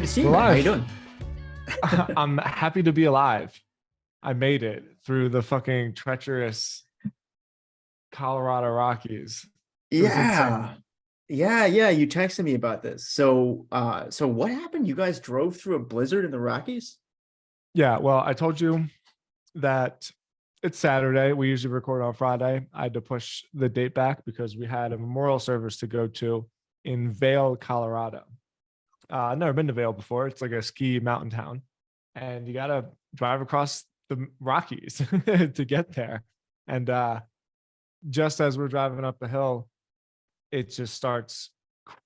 to see you, We're man. How you live. doing? I'm happy to be alive. I made it through the fucking treacherous Colorado Rockies. It was insane. Yeah. Yeah. You texted me about this. So what happened? You guys drove through a blizzard in the Rockies? Yeah, well, I told you that it's Saturday. We usually record on Friday. I had to push the date back because we had a memorial service to go to in Vail, Colorado. I've never been to Vail before. It's like a ski mountain town, and you got to drive across the Rockies to get there. And just as we're driving up the hill, it just starts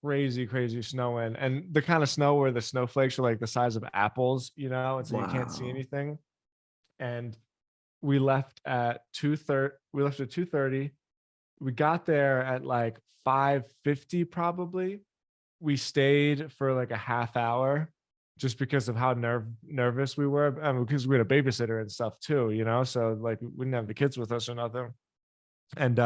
crazy snowing, and the kind of snow where the snowflakes are like the size of apples, and so you can't see Wow. anything. And we left at 2:30. We left at 2:30. We got there at like 5:50 probably. We stayed for like a half hour just because of how nervous we were, because we had a babysitter and stuff too, so like we didn't have the kids with us or nothing. And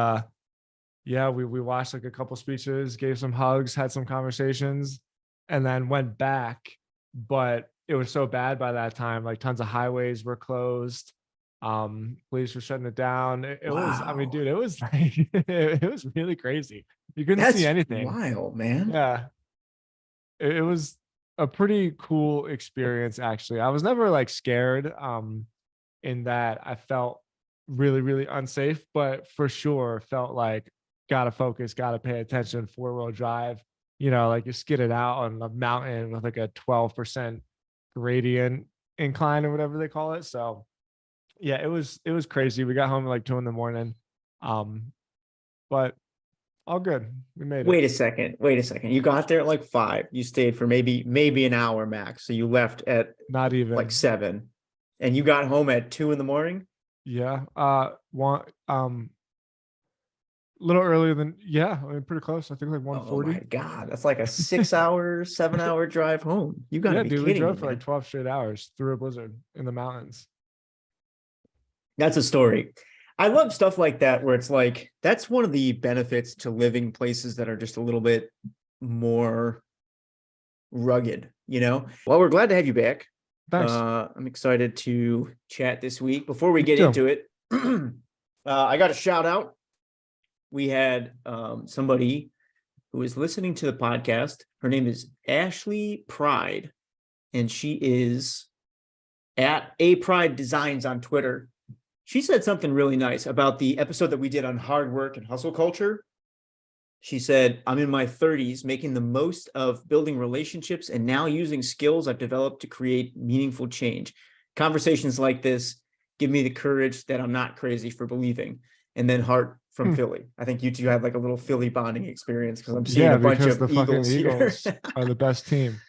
yeah, we watched like a couple speeches, gave some hugs, had some conversations, and then went back. But it was so bad by that time, like tons of highways were closed. Police were shutting it down. It was, I mean, Wow. dude, it was like it was really crazy. You couldn't see That's anything. wild, man. Yeah, it was a pretty cool experience actually. I was never like scared, in that I felt really unsafe, but for sure felt like gotta focus, gotta pay attention, four-wheel drive, like you skid it out on a mountain with like a 12% gradient incline or whatever they call it. So yeah, it was crazy. We got home at like 2 in the morning. Um, but all good. We made it. Wait a second. Wait a second. You got there at like 5. You stayed for maybe an hour max. So you left at Not like even. 7. And you got home at 2 in the morning? Yeah. One little earlier than, yeah, I mean pretty close. I think like Oh my 140. God. That's like a 6 hour, 7 hour drive home. You gotta Yeah, be dude, we kidding me, drove for like man. 12 straight hours through a blizzard in the mountains. That's a story. I love stuff like that where it's like that's one of the benefits to living places that are just a little bit more rugged, you know? Well, we're glad to have you back. Thanks. I'm excited to chat this week. Before we Me get too. into it, I got a shout out. We had somebody who is listening to the podcast. Her name is Ashley Pride, and she is at A Pride Designs on Twitter. She said something really nice about the episode that we did on hard work and hustle culture. She said, I'm in my 30s, making the most of building relationships and now using skills I've developed to create meaningful change. Conversations like this give me the courage that I'm not crazy for believing. And then heart from Hmm. Philly. I think you two had like a little Philly bonding experience because I'm seeing Yeah, a bunch because of the fucking Eagles here. Eagles are the best team.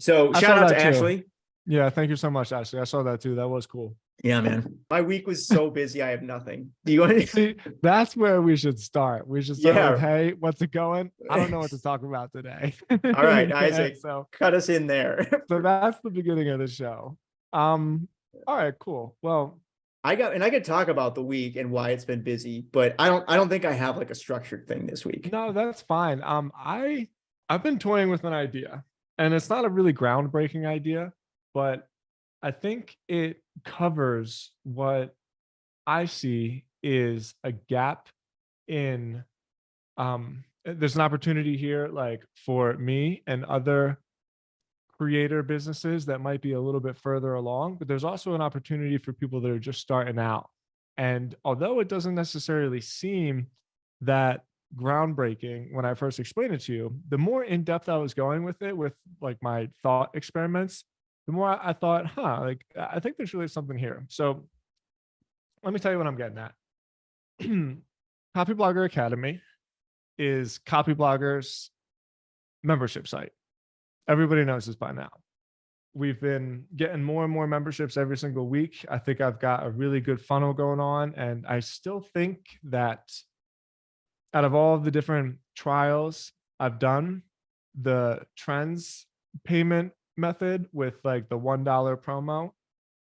So I shout saw out that to too. Ashley. Yeah, thank you so much, Ashley. I saw that too. That was cool. Yeah, man. My week was so busy. I have nothing. Do you want to? See, that's where we should start. We should start with, Yeah. hey, what's it going? I don't know what to talk about today. All right, Yeah, Isaac, so cut us in there. so that's the beginning of the show. All right, cool. Well, I could talk about the week and why it's been busy, but I don't think I have like a structured thing this week. no, that's fine. I've been toying with an idea, and it's not a really groundbreaking idea, but I think it covers what I see is a gap in there's an opportunity here like for me and other creator businesses that might be a little bit further along, but there's also an opportunity for people that are just starting out. And although it doesn't necessarily seem that groundbreaking when I first explained it to you, the more in depth I was going with it, with like my thought experiments, the more I thought, like I think there's really something here. So let me tell you what I'm getting at. Copy Blogger Academy is Copy Blogger's membership site. Everybody knows this by now. We've been getting more and more memberships every single week. I think I've got a really good funnel going on. And I still think that out of all of the different trials I've done, the trends payment method with like the $1 promo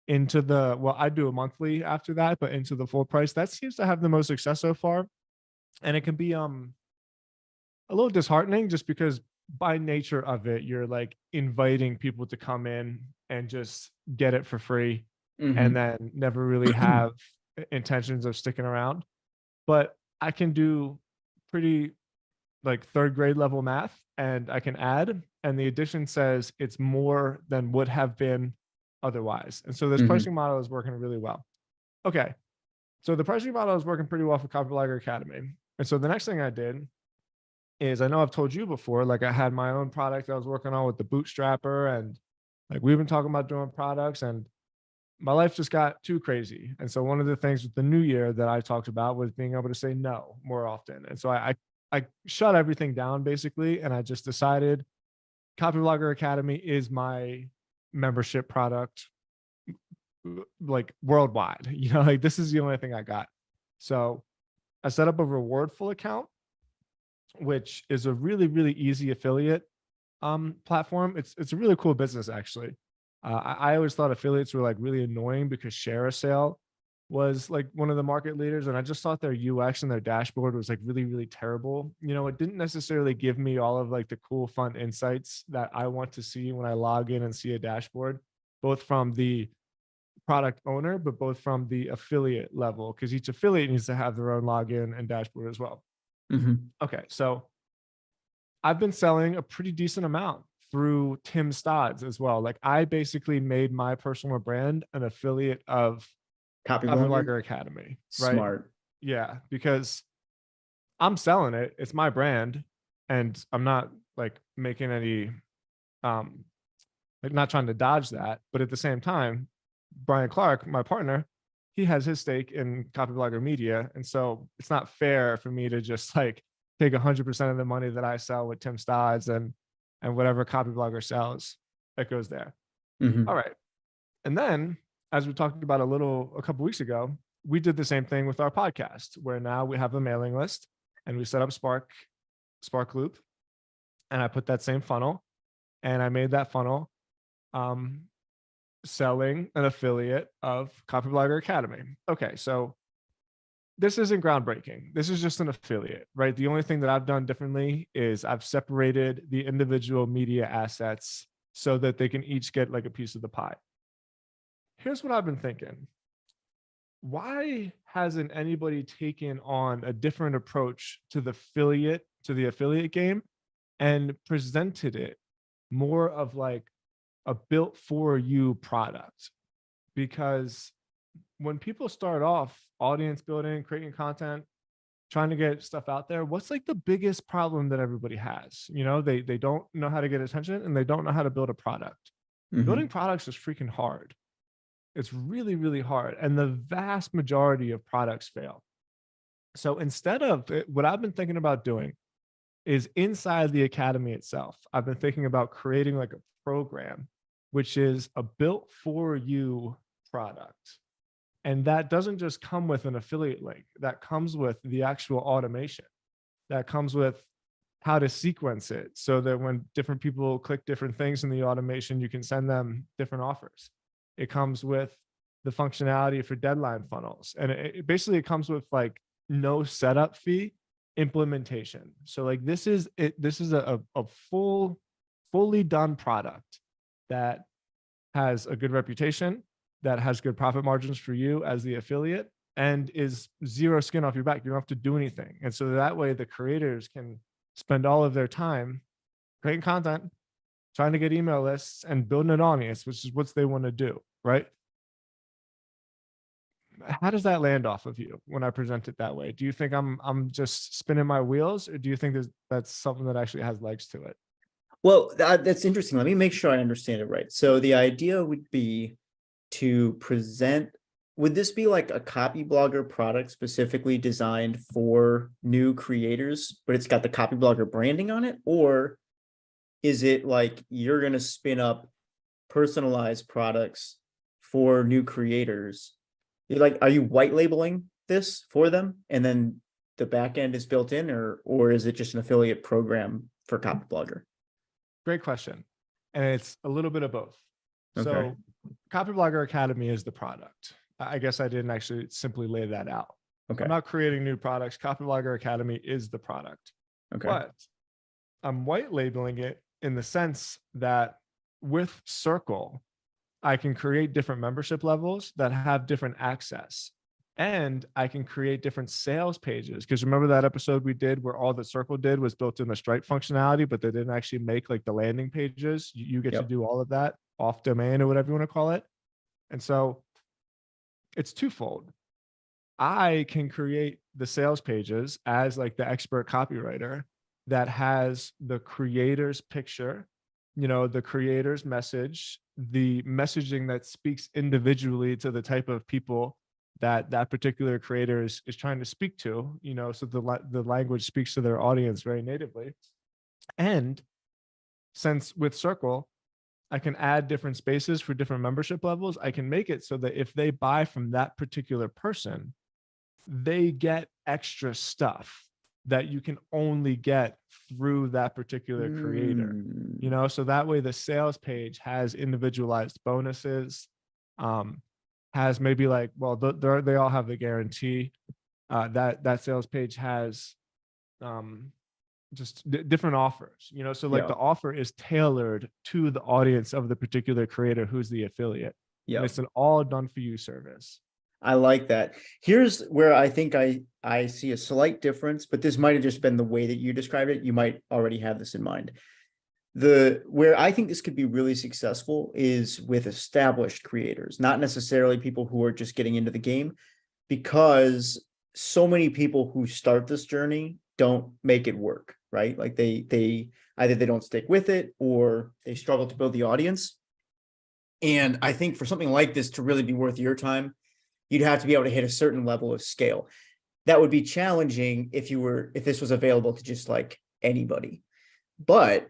into the, well, I do a monthly after that, but into the full price, that seems to have the most success so far. And it can be a little disheartening just because by nature of it, you're like inviting people to come in and just get it for free and Mhm. then never really have intentions of sticking around. But I can do pretty like third grade level math and I can add, and the addition says it's more than would have been otherwise. And so this Mhm. pricing model is working really well. Okay. So the pricing model is working pretty well for Copywriter Academy. And so the next thing I did is, I know I've told you before, like I had my own product I was working on with the bootstrapper, and like we've been talking about doing products, and my life just got too crazy. And so one of the things with the new year that I talked about was being able to say no more often. And so I shut everything down basically, and I just decided Copyblogger Academy is my membership product, like worldwide. Like this is the only thing I got. So I set up a Rewardful account, which is a really, really easy affiliate platform. It's a really cool business actually. I always thought affiliates were like really annoying because Share a Sale was like one of the market leaders, and I just thought their UX and their dashboard was like really, really terrible. It didn't necessarily give me all of like the cool, fun insights that I want to see when I log in and see a dashboard, both from the product owner, but both from the affiliate level, because each affiliate needs to have their own login and dashboard as well. Mhm. Okay, so I've been selling a pretty decent amount through Tim Stodd's as well. Like I basically made my personal brand an affiliate of Copy blogger. Copywriter Academy, right? Smart. Yeah, because I'm selling it. It's my brand, and I'm not like making any um like not trying to dodge that, but at the same time, Brian Clark, my partner, he has his stake in Copyblogger Media, and so it's not fair for me to just like take 100% of the money that I sell with Tim Stodds and whatever Copyblogger sells that goes there. All Mhm. right, and then as we talked about a couple weeks ago, we did the same thing with our podcast, where now we have a mailing list and we set up Spark Loop, and I put that same funnel, and I made that funnel um, selling an affiliate of Copyblogger Academy. Okay, so this isn't groundbreaking. This is just an affiliate, right? The only thing that I've done differently is I've separated the individual media assets so that they can each get like a piece of the pie. Here's what I've been thinking. Why hasn't anybody taken on a different approach to the affiliate game and presented it more of like a built for you product? Because when people start off audience building, creating content, trying to get stuff out there, what's like the biggest problem that everybody has? They don't know how to get attention and they don't know how to build a product. Building Mhm. products is freaking hard. It's really, really hard. And the vast majority of products fail. So instead of what I've been thinking about doing is inside the academy itself, I've been thinking about creating like a program, which is a built for you product. And that doesn't just come with an affiliate link, that comes with the actual automation, that comes with how to sequence it so that when different people click different things in the automation, you can send them different offers. It comes with the functionality for deadline funnels. And basically it comes with like no setup fee implementation. So like this is it. This is a fully done product that has a good reputation, that has good profit margins for you as the affiliate, and is zero skin off your back. You don't have to do anything. And so that way the creators can spend all of their time creating content, trying to get email lists and building an audience, which is what they want to do, right? How does that land off of you when I present it that way? Do you think I'm just spinning my wheels, or do you think that's something that actually has legs to it? Well, that's interesting. Let me make sure I understand it right. So the idea would be to present, would this be like a copy blogger product specifically designed for new creators, but it's got the copy blogger branding on it? Or is it like you're going to spin up personalized products for new creators? Like, are you white labeling this for them and then the back end is built in, or is it just an affiliate program for copy blogger? Great question. And it's a little bit of both. Okay. So Copyblogger Academy is the product. I guess I didn't actually simply lay that out. I'm Okay. not creating new products. Copyblogger Academy is the product. Okay. But I'm white labeling it in the sense that with Circle, I can create different membership levels that have different access. And I can create different sales pages. Because remember that episode we did where all that Circle did was built in the Stripe functionality, but they didn't actually make like the landing pages. You get to Yep. do all of that off domain or whatever you want to call it. And so it's twofold. I can create the sales pages as like the expert copywriter that has the creator's picture, the creator's message, the messaging that speaks individually to the type of people that that particular creator is trying to speak to, so the language speaks to their audience very natively. And since with Circle, I can add different spaces for different membership levels, I can make it so that if they buy from that particular person, they get extra stuff that you can only get through that particular creator, so that way the sales page has individualized bonuses, has maybe like, well, they all have the guarantee, that sales page has just different offers, so like Yeah. the offer is tailored to the audience of the particular creator who's the affiliate. Yeah. And it's an all done for you service. I like that. Here's where I think I see a slight difference, but this might have just been the way that you described it. You might already have this in mind. Where I think this could be really successful is with established creators, not necessarily people who are just getting into the game, because so many people who start this journey don't make it work, right? Like they either they don't stick with it or they struggle to build the audience. And I think for something like this to really be worth your time, you'd have to be able to hit a certain level of scale. That would be challenging if this was available to just like anybody. But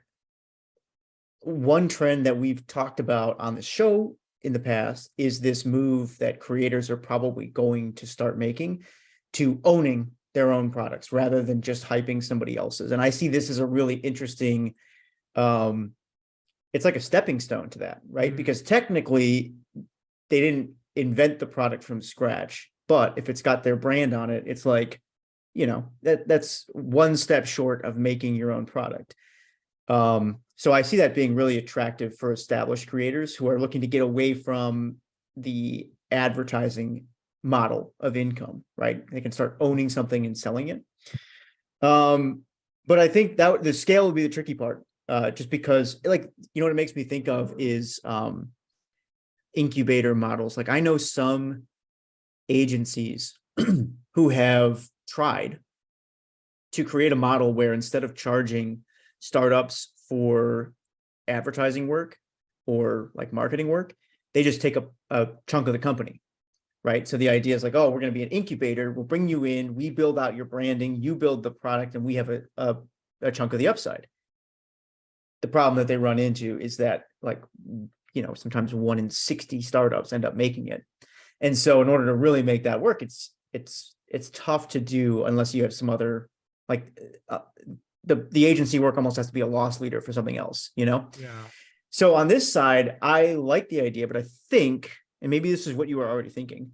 one trend that we've talked about on the show in the past is this move that creators are probably going to start making to owning their own products rather than just hyping somebody else's. And I see this as a really interesting, it's like a stepping stone to that, right? Mm-hmm. Because technically they didn't invent the product from scratch, but if it's got their brand on it, it's like, that's one step short of making your own product. So I see that being really attractive for established creators who are looking to get away from the advertising model of income, right? They can start owning something and selling it. But I think that the scale would be the tricky part, just because, like, what it makes me think of is incubator models. Like I know some agencies who have tried to create a model where instead of charging startups for advertising work or like marketing work, they just take a chunk of the company, right? So the idea is like, oh, we're going to be an incubator. We'll bring you in. We build out your branding. You build the product and we have a chunk of the upside. The problem that they run into is that like, sometimes 1 in 60 startups end up making it. And so in order to really make that work, it's tough to do unless you have some other, like the agency work almost has to be a loss leader for something else, Yeah. So on this side, I like the idea, but I think, and maybe this is what you were already thinking,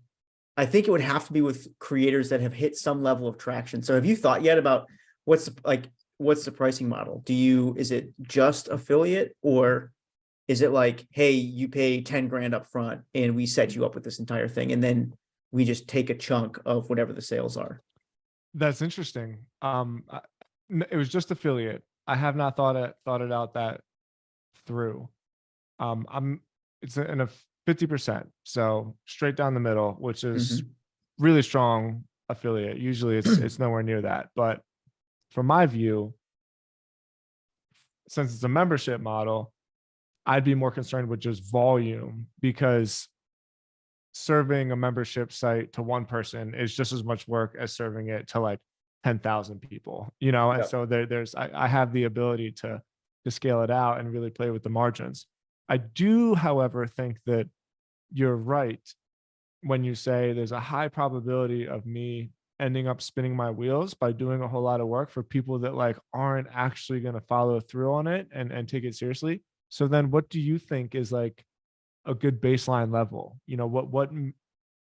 I think it would have to be with creators that have hit some level of traction. So have you thought yet about what's the pricing model? Is it just affiliate, or is it like, hey, you pay 10 grand up front and we set you up with this entire thing, and then we just take a chunk of whatever the sales are? That's interesting. It was just affiliate. I have not thought it out that through. It's in a 50%, so straight down the middle, which is really strong affiliate. Usually it's nowhere near that. But from my view, since it's a membership model, I'd be more concerned with just volume, because serving a membership site to one person is just as much work as serving it to like 10,000 people, and Yep. so I have the ability to scale it out and really play with the margins. I do, however, think that you're right when you say there's a high probability of me ending up spinning my wheels by doing a whole lot of work for people that like aren't actually going to follow through on it and take it seriously. So then what do you think is like a good baseline level?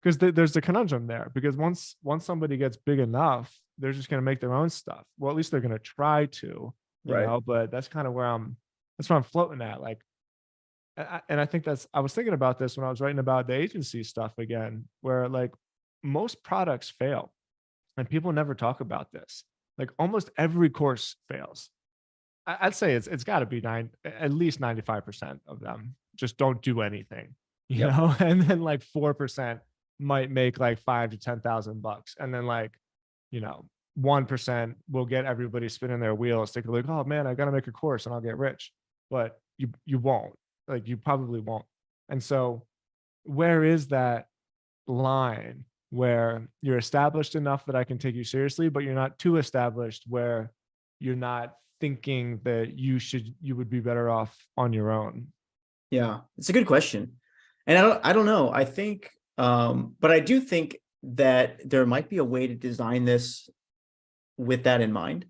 Because there's a conundrum there, because once somebody gets big enough, they're just going to make their own stuff. Well, at least they're going to try to. Right. but that's kind of that's where I'm floating at. Like, and I think I was thinking about this when I was writing about the agency stuff again, where like most products fail and people never talk about this. Like almost every course fails. I'd say it's got to be at least 95% of them just don't do anything, Yep. and then like 4% might make like 5 to 10,000 bucks, and then like, 1% will get everybody spinning their wheels, thinking like, oh man, I got to make a course and I'll get rich, but you won't, like you probably won't. And so, where is that line where you're established enough that I can take you seriously, but you're not too established where you're not thinking that you would be better off on your own? Yeah, it's a good question. And I don't know. I think, but I do think that there might be a way to design this with that in mind,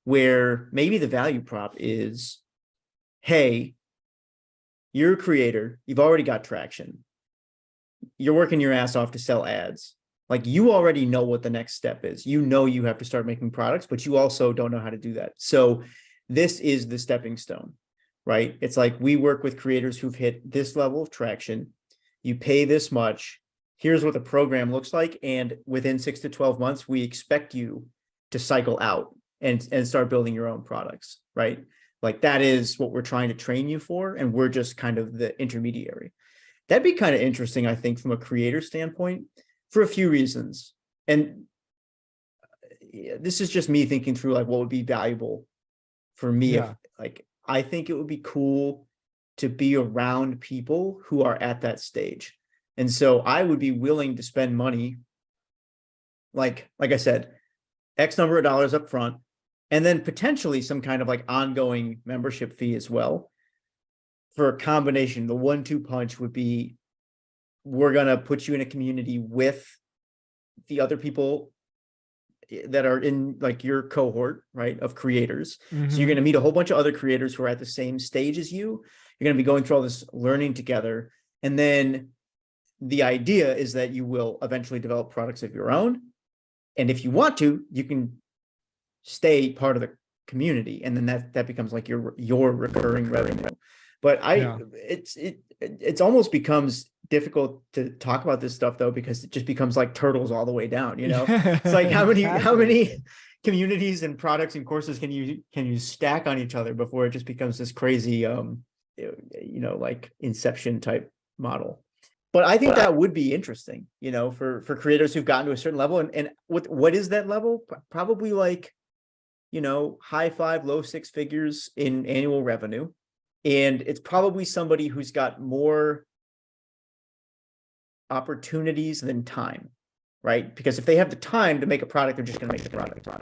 where maybe the value prop is, hey, you're a creator, you've already got traction, you're working your ass off to sell ads. Like you already know what the next step is. You know you have to start making products, but you also don't know how to do that. So this is the stepping stone, right? It's like we work with creators who've hit this level of traction. You pay this much. Here's what the program looks like. And within 6 to 12 months, we expect you to cycle out and start building your own products, right? Like that is what we're trying to train you for. And we're just kind of the intermediary. That'd be kind of interesting, I think, from a creator standpoint, for a few reasons. And this is just me thinking through like what would be valuable for me. If Yeah. like, I think it would be cool to be around people who are at that stage. And so I would be willing to spend money, like I said, X number of dollars up front, and then potentially some kind of like ongoing membership fee as well. For a combination, the 1-2 punch would be, we're going to put you in a community with the other people that are in like your cohort, right, of creators. So you're going to meet a whole bunch of other creators who are at the same stage as you. You're going to be going through all this learning together. And then the idea is that you will eventually develop products of your own. And if you want to, you can stay part of the community. And then that becomes like your recurring revenue. But it's almost becomes difficult to talk about this stuff though, because it just becomes like turtles all the way down, It's like how many communities and products and courses can you stack on each other before it just becomes this crazy like Inception type model. But I think that would be interesting, for creators who've gotten to a certain level. And what is that level? Probably like, high 5, low 6 figures in annual revenue. And it's probably somebody who's got more opportunities than time, right? Because if they have the time to make a product, they're just going to make the product. Yeah.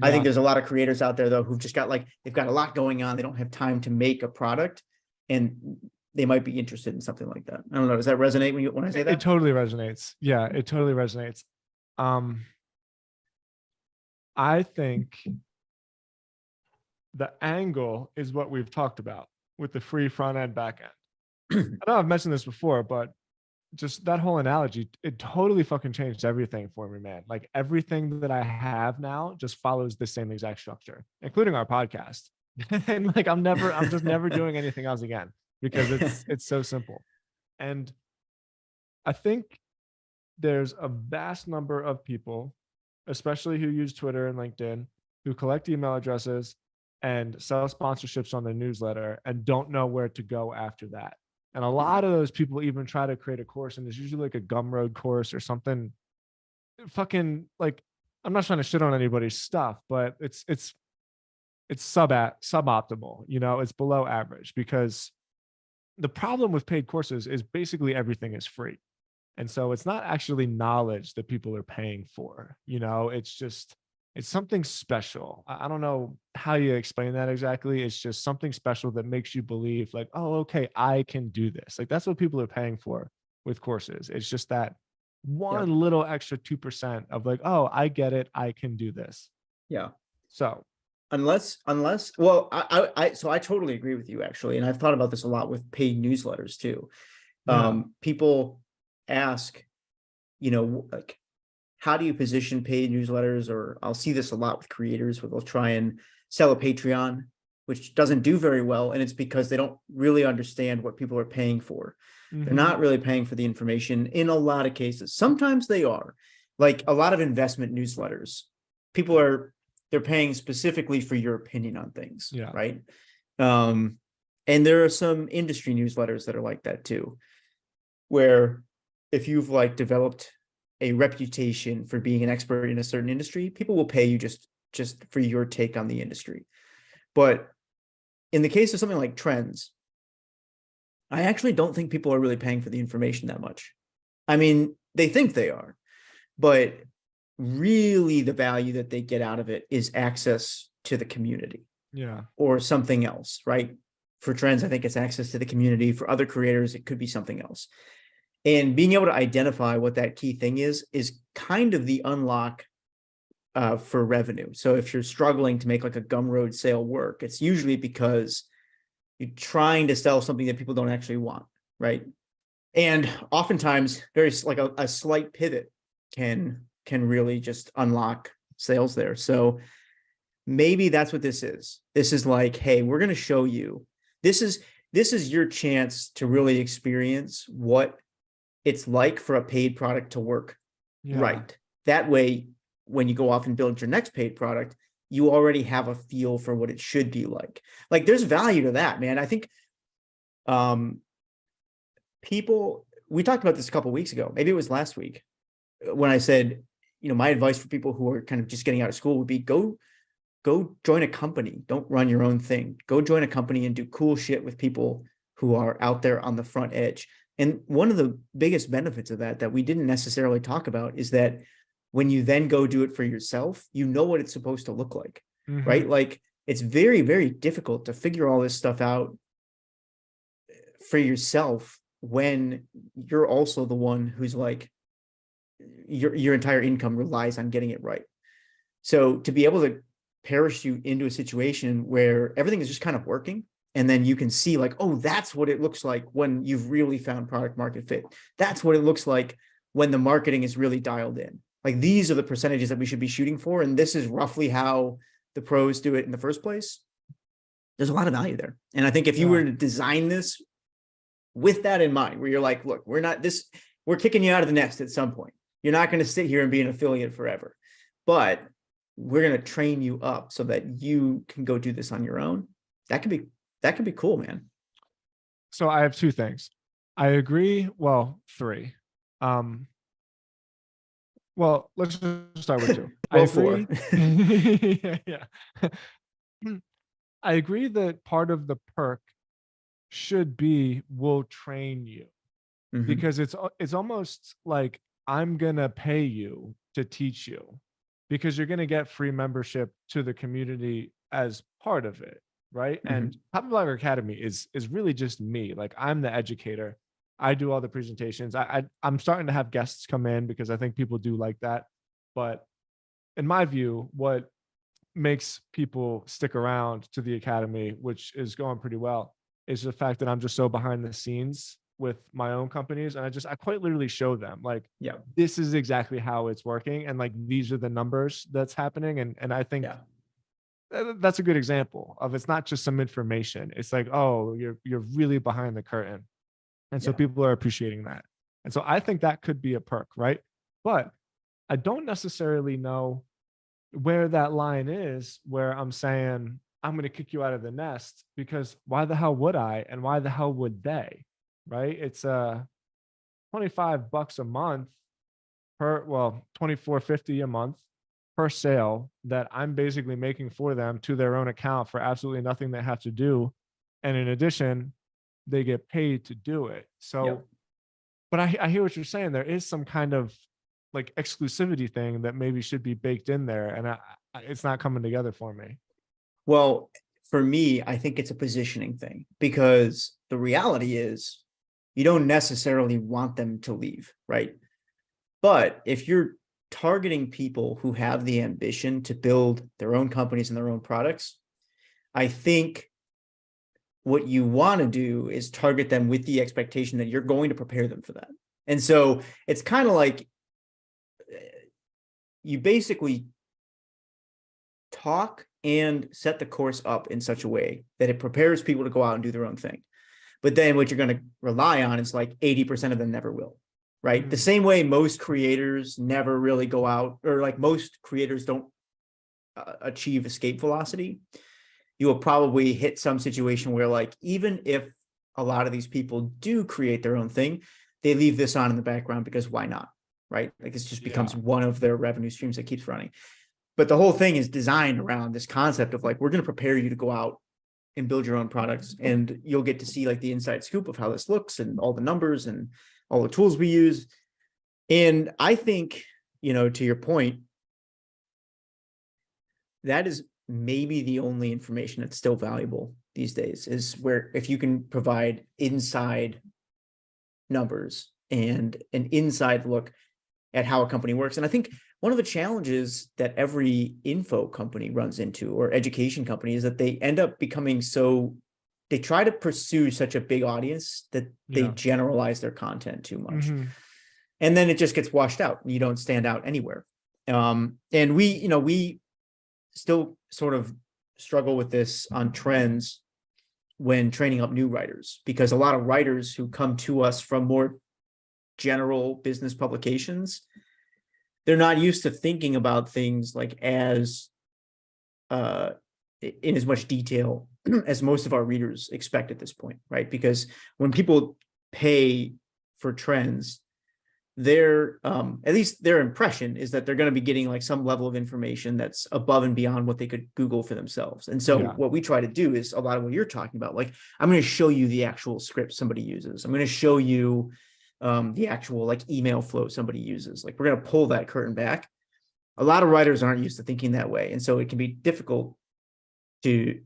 I think there's a lot of creators out there though who've just got they've got a lot going on. They don't have time to make a product, and they might be interested in something like that. I don't know. Does that resonate when I say that? It totally resonates. Yeah, it totally resonates. I think the angle is what we've talked about with the free front end, back end. I know I've mentioned this before, but just that whole analogy, it totally fucking changed everything for me, man. Like everything that I have now just follows the same exact structure, including our podcast. And like I'm just never doing anything else again because it's so simple. And I think there's a vast number of people, especially who use Twitter and LinkedIn, who collect email addresses and sell sponsorships on their newsletter and don't know where to go after that. And a lot of those people even try to create a course, and it's usually like a Gumroad course or something fucking like, I'm not trying to shit on anybody's stuff, but it's suboptimal, it's below average, because the problem with paid courses is basically everything is free. And so it's not actually knowledge that people are paying for, it's something special. I don't know how you explain that exactly. It's just something special that makes you believe like, oh, okay, I can do this. Like that's what people are paying for with courses. It's just that one little extra 2% of like, oh, I get it, I can do this. Yeah. So unless well, I totally agree with you actually. And I've thought about this a lot with paid newsletters too. People ask, like, how do you position paid newsletters? Or I'll see this a lot with creators where they'll try and sell a Patreon, which doesn't do very well. And it's because they don't really understand what people are paying for. They're not really paying for the information in a lot of cases. Sometimes they are. Like a lot of investment newsletters, they're paying specifically for your opinion on things. Yeah. Right. And there are some industry newsletters that are like that too, where if you've like developed a reputation for being an expert in a certain industry, people will pay you just for your take on the industry. But in the case of something like trends, I actually don't think people are really paying for the information that much. I mean, they think they are, but really the value that they get out of it is access to the community. Yeah. Or something else, right? For trends, I think it's access to the community. For other creators, it could be something else. And being able to identify what that key thing is kind of the unlock for revenue. So if you're struggling to make like a Gumroad sale work, it's usually because you're trying to sell something that people don't actually want, right? And oftentimes, very like a slight pivot can really just unlock sales there. So maybe that's what this is. This is like, hey, we're going to show you. This is your chance to really experience what it's like for a paid product to work right. That way, when you go off and build your next paid product, you already have a feel for what it should be like. Like there's value to that, man. I think we talked about this a couple of weeks ago. Maybe it was last week when I said, my advice for people who are kind of just getting out of school would be go join a company. Don't run your own thing. Go join a company and do cool shit with people who are out there on the front edge. And one of the biggest benefits of that we didn't necessarily talk about is that when you then go do it for yourself, you know what it's supposed to look like, right? Like it's very, very difficult to figure all this stuff out for yourself when you're also the one who's like, your entire income relies on getting it right. So to be able to parachute into a situation where everything is just kind of working, and then you can see like, oh, that's what it looks like when you've really found product market fit. That's what it looks like when the marketing is really dialed in. Like these are the percentages that we should be shooting for. And this is roughly how the pros do it in the first place. There's a lot of value there. And I think if you were to design this with that in mind, where you're like, look, we're kicking you out of the nest at some point. You're not going to sit here and be an affiliate forever, but we're going to train you up so that you can go do this on your own. That could be cool, man. So I have two things. I agree. Well, three. Well, let's just start with two. I agree. Yeah. I agree that part of the perk should be we'll train you, because it's almost like I'm gonna pay you to teach you, because you're gonna get free membership to the community as part of it, right? And Happy Blogger Academy is really just me. Like I'm the educator. I do all the presentations. I'm starting to have guests come in because I think people do like that. But in my view, what makes people stick around to the academy, which is going pretty well, is the fact that I'm just so behind the scenes with my own companies. And I quite literally show them like, this is exactly how it's working. And like, these are the numbers that's happening. And I think that's a good example of, it's not just some information. It's like, oh, you're really behind the curtain. And so people are appreciating that. And so I think that could be a perk, right? But I don't necessarily know where that line is where I'm saying, I'm going to kick you out of the nest, because why the hell would I? And why the hell would they? Right? It's $25 a month $24.50 a month per sale that I'm basically making for them to their own account for absolutely nothing they have to do. And in addition, they get paid to do it. So, but I hear what you're saying. There is some kind of like exclusivity thing that maybe should be baked in there. And it's not coming together for me. Well, for me, I think it's a positioning thing, because the reality is you don't necessarily want them to leave, right? But if you're targeting people who have the ambition to build their own companies and their own products, I think what you want to do is target them with the expectation that you're going to prepare them for that. And so it's kind of like you basically talk and set the course up in such a way that it prepares people to go out and do their own thing. But then what you're going to rely on is like 80% of them never will, right? The same way most creators never really go out, or like most creators don't achieve escape velocity. You will probably hit some situation where, like, even if a lot of these people do create their own thing, they leave this on in the background because why not, right? Like, it just becomes one of their revenue streams that keeps running. But the whole thing is designed around this concept of like, we're going to prepare you to go out and build your own products, and you'll get to see like the inside scoop of how this looks and all the numbers and all the tools we use. And I think, to your point, that is maybe the only information that's still valuable these days, is where if you can provide inside numbers and an inside look at how a company works. And I think one of the challenges that every info company runs into, or education company, is that they end up becoming they try to pursue such a big audience that they generalize their content too much. And then it just gets washed out and you don't stand out anywhere. And we still sort of struggle with this on trends when training up new writers, because a lot of writers who come to us from more general business publications, they're not used to thinking about things like as in as much detail as most of our readers expect at this point, right? Because when people pay for trends, their at least their impression is that they're going to be getting like some level of information that's above and beyond what they could Google for themselves. And so what we try to do is a lot of what you're talking about. Like, I'm going to show you the actual script somebody uses. I'm going to show you the actual like email flow somebody uses. Like, we're going to pull that curtain back. A lot of writers aren't used to thinking that way, and so it can be difficult to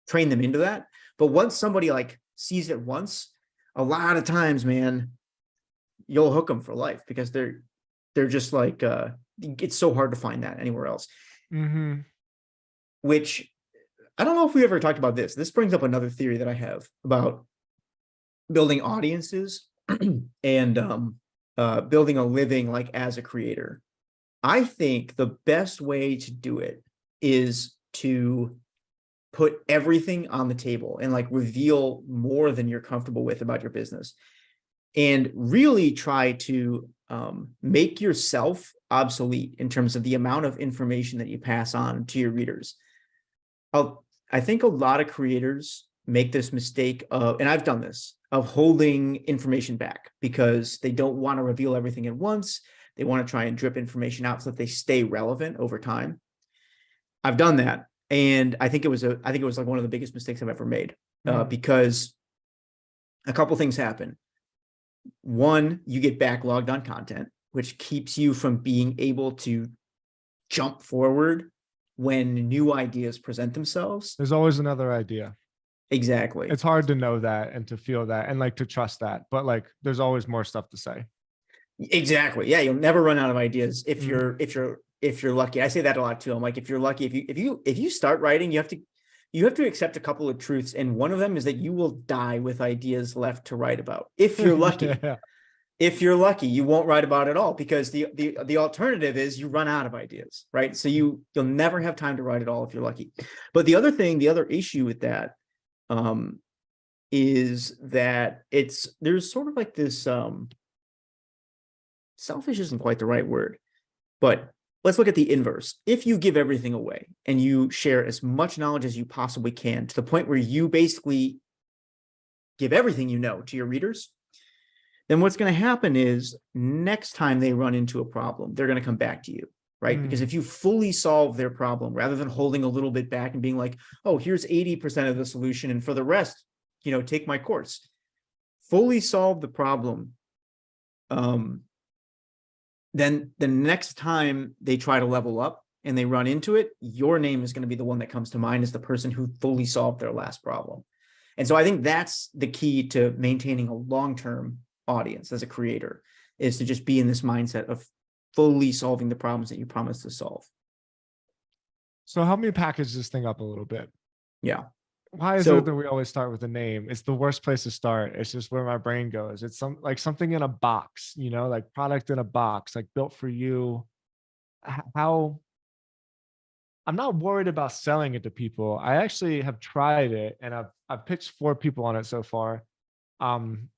train them into that. But once somebody like sees it once, a lot of times, man, you'll hook them for life, because they're just like it's so hard to find that anywhere else. Which, I don't know if we ever talked about this. This brings up another theory that I have about building audiences and building a living like as a creator. I think the best way to do it is to put everything on the table and like reveal more than you're comfortable with about your business, and really try to make yourself obsolete in terms of the amount of information that you pass on to your readers. I think a lot of creators make this mistake of, and I've done this, of holding information back because they don't want to reveal everything at once. They want to try and drip information out so that they stay relevant over time. I've done that, and I think it was like one of the biggest mistakes I've ever made, because a couple things happen. One, you get backlogged on content, which keeps you from being able to jump forward when new ideas present themselves. There's always another idea. Exactly. It's hard to know that and to feel that and like to trust that, but like there's always more stuff to say. Exactly. Yeah, you'll never run out of ideas if you're lucky. I say that a lot too. I'm like, if you're lucky, if you start writing, you have to accept a couple of truths, and one of them is that you will die with ideas left to write about. If you're lucky. If you're lucky, you won't write about it all, because the alternative is you run out of ideas, right? So you'll never have time to write it all if you're lucky. But the other issue with that is that there's sort of like this selfish isn't quite the right word, but let's look at the inverse. If you give everything away and you share as much knowledge as you possibly can to the point where you basically give everything you know to your readers, then what's going to happen is next time they run into a problem, they're going to come back to you, right? Because if you fully solve their problem, rather than holding a little bit back and being like, oh, here's 80% of the solution, and for the rest, take my course. Fully solve the problem. Then the next time they try to level up and they run into it, your name is going to be the one that comes to mind as the person who fully solved their last problem. And so I think that's the key to maintaining a long-term audience as a creator, is to just be in this mindset of fully solving the problems that you promised to solve. So help me package this thing up a little bit. Yeah. Why is it that we always start with a name? It's the worst place to start. It's just where my brain goes. It's something in a box, like product in a box, like built for you. how I'm not worried about selling it to people. I actually have tried it, and I've pitched 4 people on it so far. Um,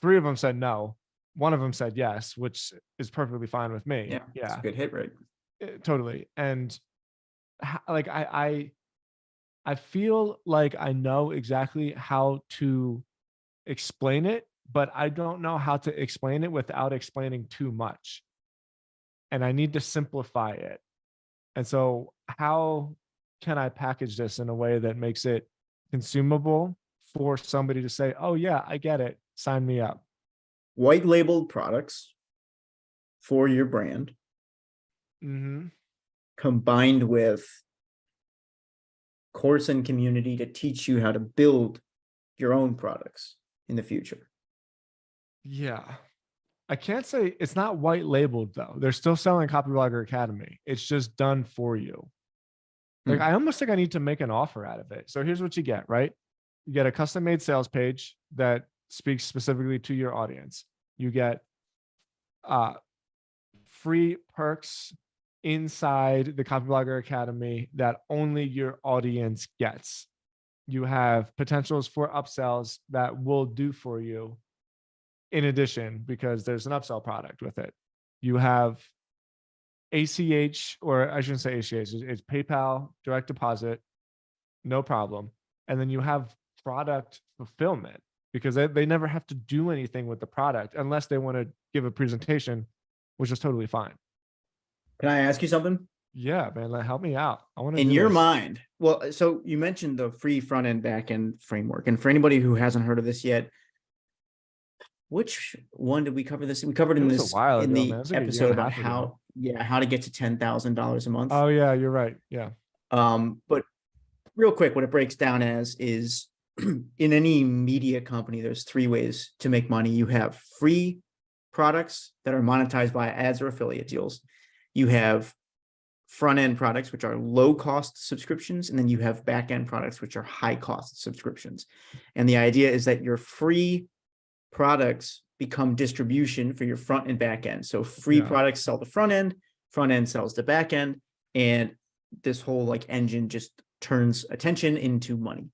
3 of them said no. One of them said yes, which is perfectly fine with me. Yeah, it's a Yeah, good hit rate. totally. And like I feel like I know exactly how to explain it, but I don't know how to explain it without explaining too much. And I need to simplify it. And so, how can I package this in a way that makes it consumable for somebody to say, oh, yeah, I get it. Sign me up. White labeled products for your brand Mm-hmm. combined with course and community to teach you how to build your own products in the future. Yeah. I can't say it's not white labeled though. They're still selling Copyblogger Academy. It's just done for you. Like Hmm. I almost think I need to make an offer out of it. So here's what you get, right? You get a custom made sales page that speaks specifically to your audience. You get uh, free perks inside the Copyblogger Academy that only your audience gets. You have potentials for upsells that will do for you in addition, because there's an upsell product with it. You have ACH, or I shouldn't say ACH, it's PayPal direct deposit, no problem. And then you have product fulfillment, because they never have to do anything with the product unless they want to give a presentation, which is totally fine. Can I ask you something? Yeah, man, help me out. I want to In do your this. mind, well, so you mentioned the free front end, back end framework. And for anybody who hasn't heard of this yet, which one did we cover this? We covered It in was a this while in ago, man. the It was like a year episode and a about half ago. how to get to $10,000 a month. Oh yeah, you're right. Yeah. But real quick, what it breaks down as is in any media company, there's 3 ways to make money. You have free products that are monetized via ads or affiliate deals. You have front end products, which are low cost subscriptions. And then you have back end products, which are high cost subscriptions. And the idea is that your free products become distribution for your front and back end. So free Yeah. products sell the front end sells the back end. And this whole like engine just turns attention into money.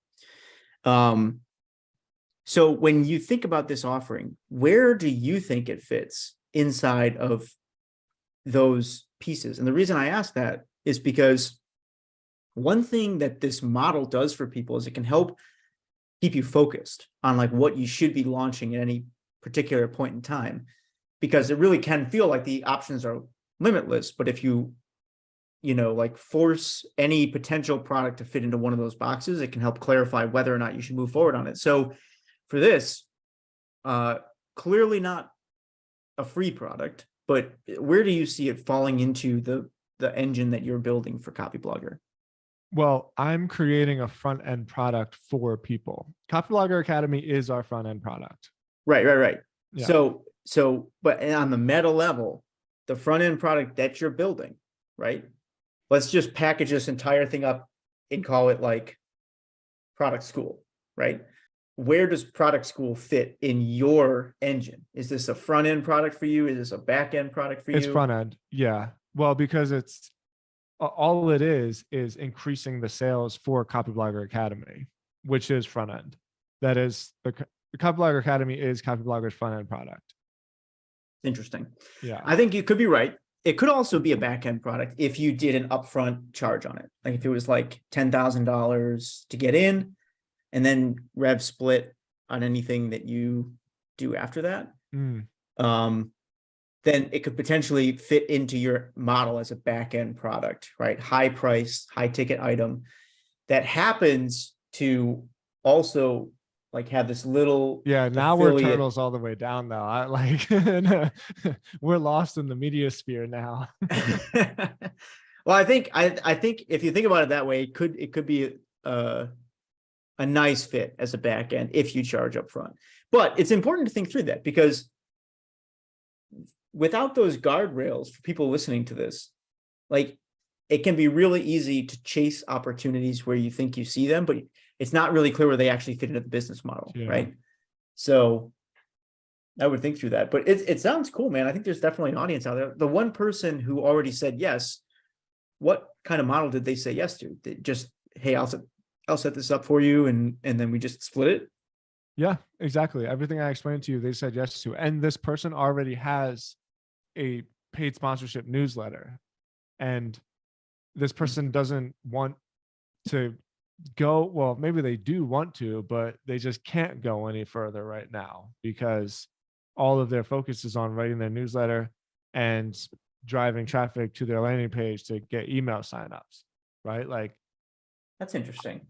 So when you think about this offering, where do you think it fits inside of those pieces? And the reason I ask that is because one thing that this model does for people is it can help keep you focused on like what you should be launching at any particular point in time, because it really can feel like the options are limitless. But if you like force any potential product to fit into one of those boxes, it can help clarify whether or not you should move forward on it. So for this, clearly not a free product, but where do you see it falling into the engine that you're building for Copyblogger? Well, I'm creating a front end product for people. Copyblogger Academy is our front end product. Right. Yeah. But on the meta level, the front end product that you're building, right? Let's just package this entire thing up and call it like product school, right? Where does product school fit in your engine? Is this a front end product for you? Is this a back end product for It's you? front end. Yeah. Well, because it's all it is increasing the sales for Copyblogger Academy, which is front end. That is the Copyblogger Academy is Copyblogger's front end product. Interesting. Yeah. I think you could be right. It could also be a back end product if you did an upfront charge on it. Like if it was like $10,000 to get in and then rev split on anything that you do after that. Then it could potentially fit into your model as a back end product, right? High price, high ticket item that happens to also like have this little Yeah, now we're turtles all the way down though. I like we're lost in the media sphere now. Well, I think if you think about it that way, it could be a nice fit as a back end if you charge up front. But it's important to think through that, because without those guardrails for people listening to this, like it can be really easy to chase opportunities where you think you see them, but it's not really clear where they actually fit into the business model, Yeah. right? So I would think through that, but it sounds cool, man. I think there's definitely an audience out there. The one person who already said yes, what kind of model did they say yes to? They just, hey, I'll set this up for you, and then we just split it. Yeah, exactly. Everything I explained to you, they said yes to. And this person already has a paid sponsorship newsletter. And this person doesn't want to go, well, maybe they do want to, but they just can't go any further right now because all of their focus is on writing their newsletter and driving traffic to their landing page to get email signups, right? Like, That's interesting.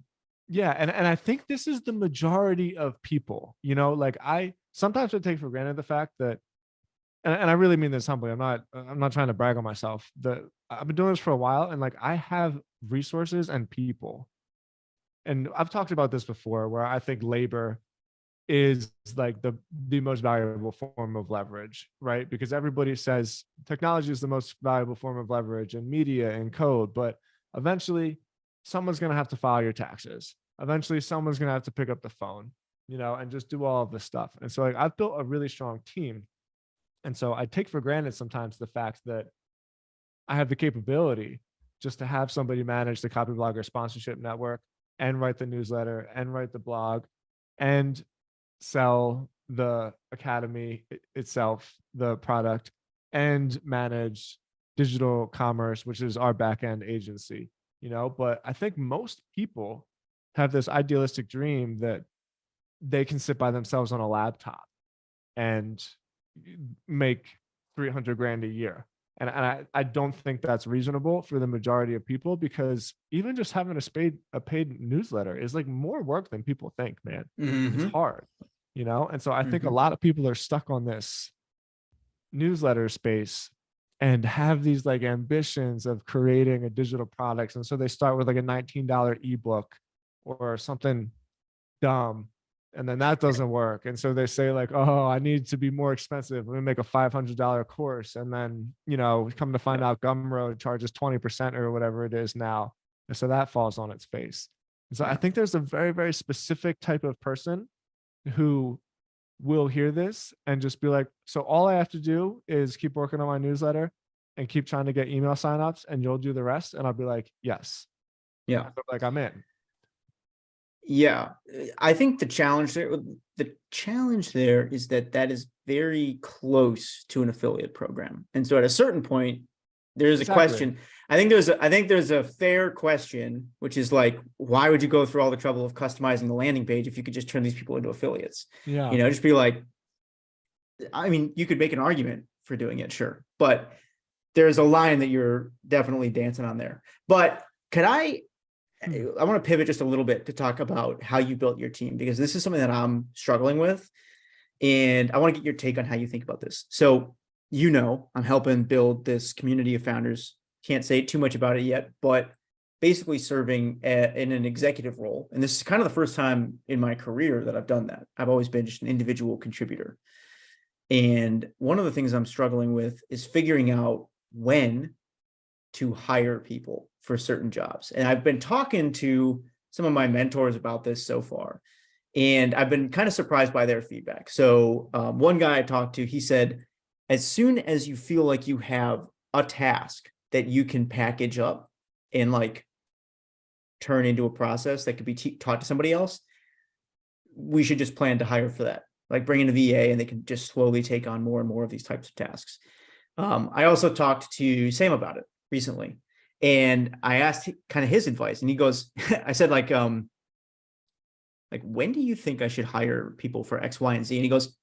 yeah, and I think this is the majority of people, like I sometimes would take for granted the fact that, and I really mean this humbly. I'm not trying to brag on myself. I've been doing this for a while, and like I have resources and people. And I've talked about this before where I think labor is like the most valuable form of leverage, right? Because everybody says technology is the most valuable form of leverage and media and code, but eventually someone's going to have to file your taxes. Eventually someone's going to have to pick up the phone, and just do all of this stuff. And so like I've built a really strong team. And so I take for granted sometimes the fact that I have the capability just to have somebody manage the Copyblogger sponsorship network and write the newsletter and write the blog and sell the academy itself, the product, and manage digital commerce, which is our back end agency, But I think most people have this idealistic dream that they can sit by themselves on a laptop and make 300 grand a year. And I don't think that's reasonable for the majority of people, because even just having a paid newsletter is like more work than people think, man. It's Mm-hmm. hard, And so I think a Mm-hmm. lot of people are stuck on this newsletter space and have these like ambitions of creating a digital products. And so they start with like a $19 ebook or something dumb, and then that doesn't work, and so they say like, oh, I need to be more expensive, let me make a $500 course, and then come to find out Gumroad charges 20% or whatever it is now, and so that falls on its face. And so I Yeah. think there's a very, very specific type of person who will hear this and just be like, so all I have to do is keep working on my newsletter and keep trying to get email signups and you'll do the rest. And I'll be like, yes. Yeah. Like I'm in. Yeah, I think the challenge there is that is very close to an affiliate program. And so at a certain point, there's a Exactly. question. I think there's a fair question, which is like, why would you go through all the trouble of customizing the landing page if you could just turn these people into affiliates? Yeah. Just be like, I mean, you could make an argument for doing it, sure, but there's a line that you're definitely dancing on there. But could I want to pivot just a little bit to talk about how you built your team, because this is something that I'm struggling with. And I want to get your take on how you think about this. So, I'm helping build this community of founders. Can't say too much about it yet, but basically serving in an executive role. And this is kind of the first time in my career that I've done that. I've always been just an individual contributor. And one of the things I'm struggling with is figuring out when to hire people for certain jobs. And I've been talking to some of my mentors about this so far, and I've been kind of surprised by their feedback. So one guy I talked to, he said, as soon as you feel like you have a task that you can package up and like turn into a process that could be taught to somebody else, we should just plan to hire for that. Like bring in a VA and they can just slowly take on more and more of these types of tasks. I also talked to Sam about it recently, and I asked kind of his advice, and he goes, I said like when do you think I should hire people for X, Y, and Z? And he goes,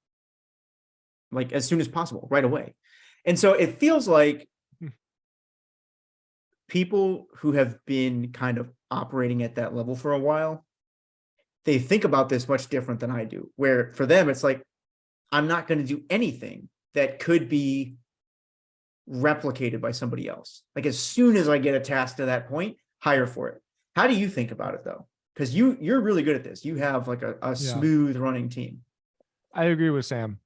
like as soon as possible, right away. And so it feels like people who have been kind of operating at that level for a while, they think about this much different than I do, where for them, it's like, I'm not going to do anything that could be replicated by somebody else. Like as soon as I get a task to that point, hire for it. How do you think about it though? Because you're really good at this. You have like a Yeah. smooth running team. I agree with Sam.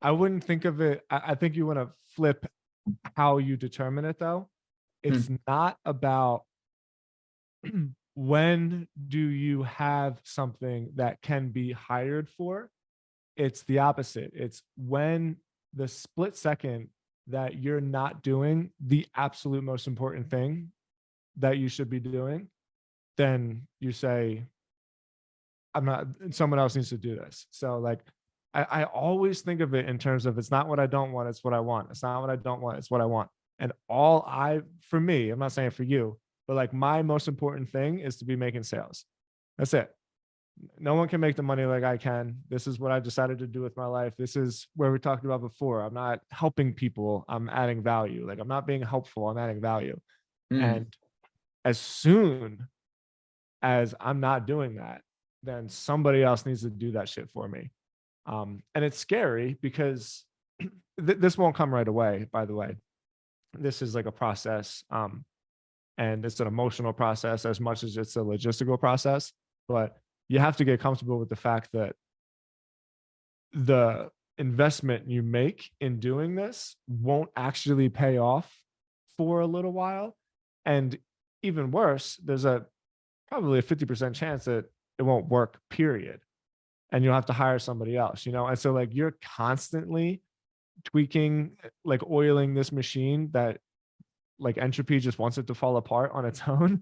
I wouldn't think of it. I think you want to flip how you determine it though. It's not about when do you have something that can be hired for. it's the opposite. It's when the split second that you're not doing the absolute most important thing that you should be doing, then you say, I'm not, someone else needs to do this. So like, I always think of it in terms of, it's not what I don't want, it's what I want. It's not what I don't want, it's what I want. And for me, I'm not saying for you, but like my most important thing is to be making sales. That's it. No one can make the money like I can. This is what I decided to do with my life. This is where we talked about before. I'm not helping people. I'm adding value. Like I'm not being helpful. I'm adding value. And as soon as I'm not doing that, then somebody else needs to do that shit for me. And it's scary because this won't come right away, by the way. This is like a process. And it's an emotional process as much as it's a logistical process. But you have to get comfortable with the fact that the investment you make in doing this won't actually pay off for a little while. And even worse, there's probably a 50% chance that it won't work, period. And you'll have to hire somebody else, And so like you're constantly tweaking, like oiling this machine that like entropy just wants it to fall apart on its own,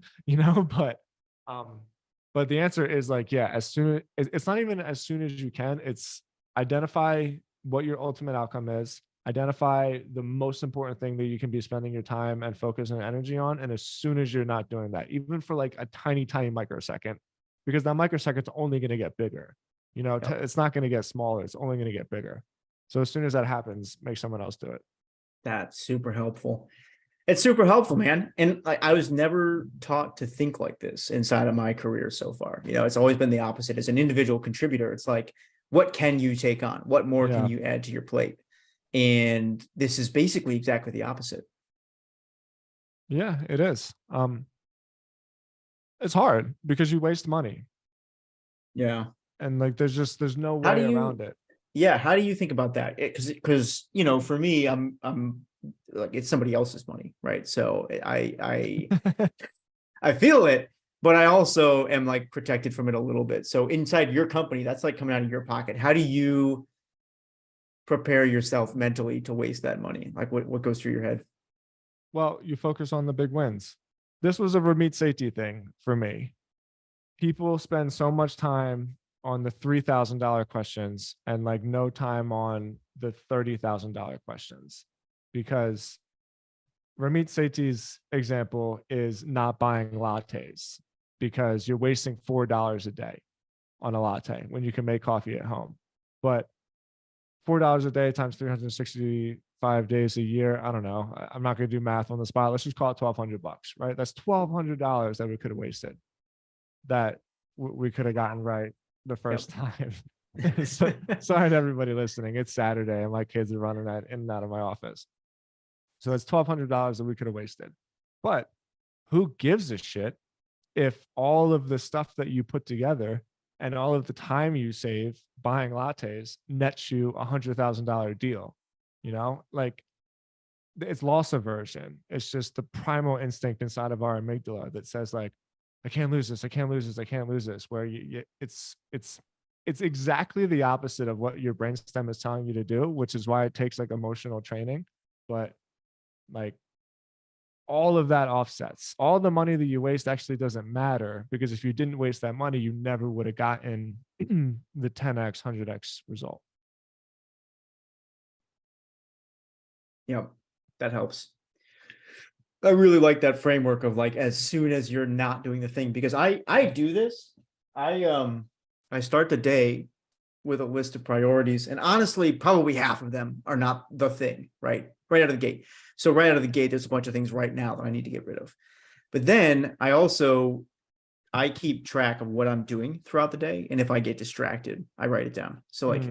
but the answer is like, yeah, it's not even as soon as you can, it's identify what your ultimate outcome is, identify the most important thing that you can be spending your time and focus and energy on. And as soon as you're not doing that, even for like a tiny, tiny microsecond, because that microsecond's only going to get bigger, it's not going to get smaller. It's only going to get bigger. So as soon as that happens, make someone else do it. That's super helpful. It's super helpful, man. And I was never taught to think like this inside of my career so far. It's always been the opposite. As an individual contributor, it's like, what can you take on? What more can you add to your plate? And this is basically exactly the opposite. Yeah, it is. It's hard because you waste money. Yeah. And like, there's no way around it. Yeah. How do you think about that? Because, for me, I'm like, it's somebody else's money, right? So I feel it, but I also am like protected from it a little bit. So inside your company, that's like coming out of your pocket. How do you prepare yourself mentally to waste that money? Like what goes through your head? Well, you focus on the big wins. This was a Ramit Sethi thing for me. People spend so much time on the $3,000 questions and like no time on the $30,000 questions, because Ramit Sethi's example is not buying lattes because you're wasting $4 a day on a latte when you can make coffee at home. But $4 a day times 365 days a year, I don't know. I'm not going to do math on the spot. Let's just call it $1,200, right? That's $1,200 that we could have wasted, that we could have gotten right the first time. So, sorry to everybody listening. It's Saturday and my kids are running in and out of my office. So that's $1,200 that we could have wasted. But who gives a shit if all of the stuff that you put together and all of the time you save buying lattes nets you $100,000 deal? Like, it's loss aversion. It's just the primal instinct inside of our amygdala that says like, I can't lose this. I can't lose this. I can't lose this. Where it's exactly the opposite of what your brainstem is telling you to do, which is why it takes like emotional training. But like, all of that offsets. All the money that you waste actually doesn't matter, because if you didn't waste that money, you never would have gotten the 10x, 100x result. Yep, that helps. I really like that framework of like, as soon as you're not doing the thing, because I do this. I start the day with a list of priorities, and honestly, probably half of them are not the thing, right out of the gate. So right out of the gate, there's a bunch of things right now that I need to get rid of. But then I keep track of what I'm doing throughout the day. And if I get distracted, I write it down. So like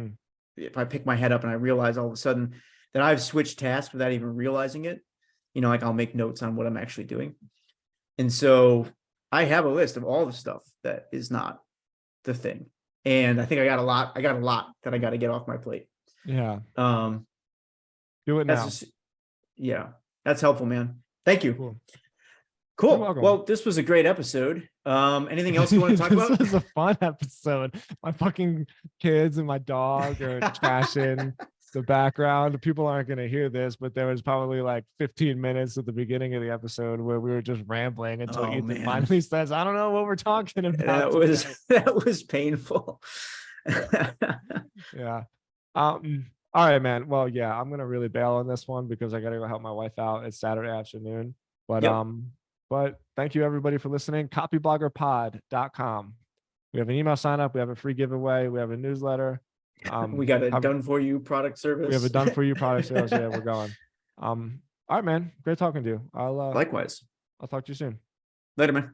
if I pick my head up and I realize all of a sudden that I've switched tasks without even realizing it, like I'll make notes on what I'm actually doing. And so I have a list of all the stuff that is not the thing. And I think I got a lot that I got to get off my plate. Yeah. Do it now. Yeah, that's helpful, man. Thank you. Cool. Cool. welcome. Well, this was a great episode. Anything else you want to talk about? This was a fun episode. My fucking kids and my dog are trashing the background. People aren't going to hear this, but there was probably like 15 minutes at the beginning of the episode where we were just rambling until Oh, Ethan man. finally says, "I don't know what we're talking about." That was painful. Yeah. All right, man. Well, yeah, I'm gonna really bail on this one because I gotta go help my wife out. It's Saturday afternoon. But Yep. but thank you everybody for listening. Copybloggerpod.com. We have an email sign up, we have a free giveaway, we have a newsletter. We got a have- done for you product service. we have a done for you product sales. Yeah, we're going. All right, man. Great talking to you. Likewise. I'll talk to you soon. Later, man.